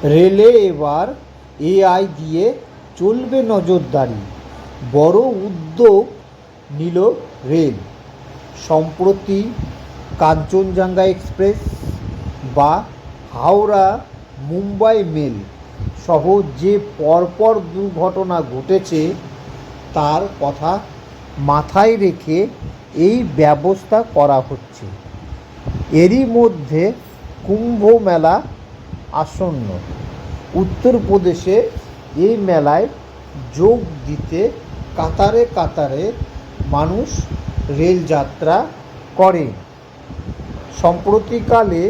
রেলে এবার এআই দিয়ে চলবে নজরদারি, বড় উদ্যোগ নিল রেল। সম্প্রতি কাঞ্চনজঙ্ঘা এক্সপ্রেস বা হাওড়া মুম্বাই মেল সহ যে পরপর দুর্ঘটনা ঘটেছে তার কথা মাথায় রেখে এই ব্যবস্থা করা হচ্ছে। এরই মধ্যে কুম্ভ মেলা আসন্ন। উত্তরপ্রদেশে এই মেলায় যোগ দিতে কাতারে কাতারে মানুষ রেলযাত্রা করে। সম্প্রতিকালে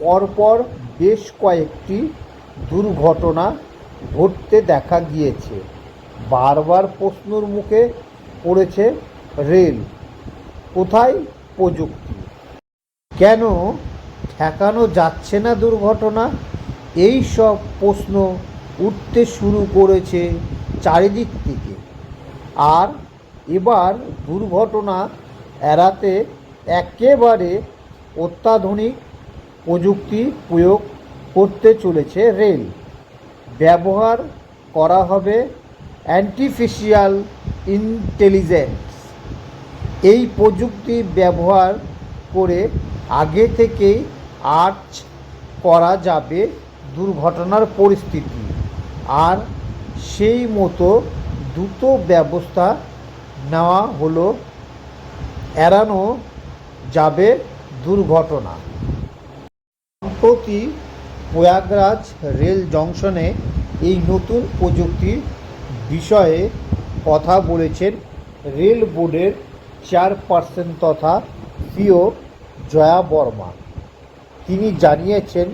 পরপর বেশ কয়েকটি দুর্ঘটনা ঘটতে দেখা গিয়েছে। বারবার প্রশ্নের মুখে পড়েছে রেল, কোথায় প্রযুক্তি? কেন ঠেকানো যাচ্ছে না দুর্ঘটনা? এই সব প্রশ্ন উঠতে শুরু করেছে চারিদিক থেকে। আর এবার দুর্ঘটনা এড়াতে একেবারে অত্যাধুনিক প্রযুক্তি প্রয়োগ করতে চলেছে রেল। ব্যবহার করা হবে আর্টিফিশিয়াল ইন্টেলিজেন্স। এই প্রযুক্তি ব্যবহার করে আগে থেকেই আঁচ করা যাবে দুর্ঘটনার পরিস্থিতি, আর সেই মতো দ্রুত ব্যবস্থা নেওয়া হলো এড়ানো যাবে দুর্ঘটনা। সম্প্রতি প্রয়াগরাজ রেল জংশনে এই নতুন প্রযুক্তির বিষয়ে কথা বলেছেন রেল বোর্ডের চেয়ারপারসন তথা সিও জয়া বর্মা। তিনি জানিয়েছেন,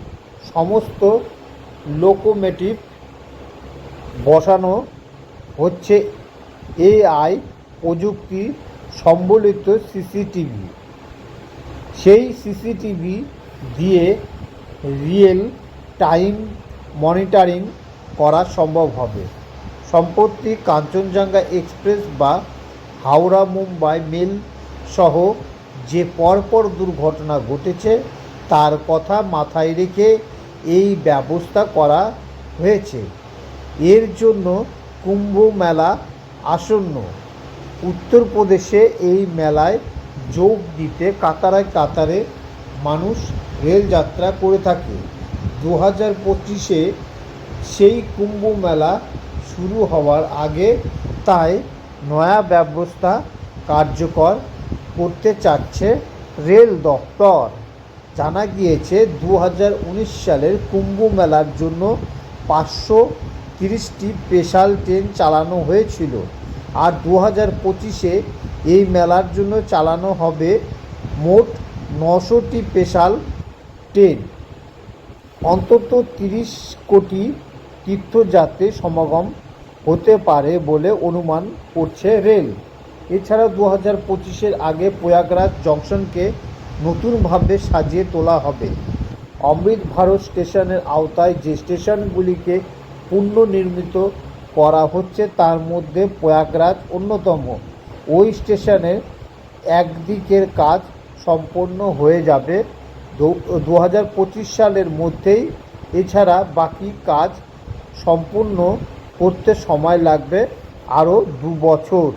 সমস্ত লোকোমোটিভ বসানো হচ্ছে এআই প্রযুক্তি সম্বলিত সিসিটিভি। সেই সিসিটিভি দিয়ে রিয়েল টাইম মনিটরিং করা সম্ভব হবে। সম্প্রতি কাঞ্চনজঙ্ঘা এক্সপ্রেস বা হাওড়া মুম্বাই মেল সহ যে পরপর দুর্ঘটনা ঘটেছে তার কথা মাথায় রেখে এই ব্যবস্থা করা হয়েছে। এর জন্য কুম্ভ মেলা আসন্ন। উত্তরপ্রদেশে এই মেলায় যোগ দিতে কাতারে কাতারে মানুষ রেলযাত্রা করে থাকে। 2025-এ সেই কুম্ভ মেলা শুরু হওয়ার আগে তাই নয়া ব্যবস্থা কার্যকর করতে চাচ্ছে রেল দপ্তর। জানা গিয়েছে, 2019 সালের কুম্ভ মেলার জন্য 530টি স্পেশাল ট্রেন চালানো হয়েছিল, আর 2025-এ এই মেলার জন্য চালানো হবে মোট 900টি স্পেশাল ট্রেন। অন্তত 30 কোটি তীর্থযাত্রীর সমাগম হতে পারে বলে অনুমান করছে রেল। এছাড়া 2025-এর আগে প্রয়াগরাজ জংশনকে নতুনভাবে সাজিয়ে তোলা হবে। অমৃত ভারত স্টেশনের আওতায় যে স্টেশনগুলিকে পুনর্নির্মিত করা হচ্ছে তার মধ্যে প্রয়াগরাজ অন্যতম। ওই স্টেশনের একদিকের কাজ সম্পন্ন হয়ে যাবে 2025 সালের মধ্যেই। এছাড়া বাকি কাজ সম্পূর্ণ করতে সময় লাগবে আরও 2 বছর।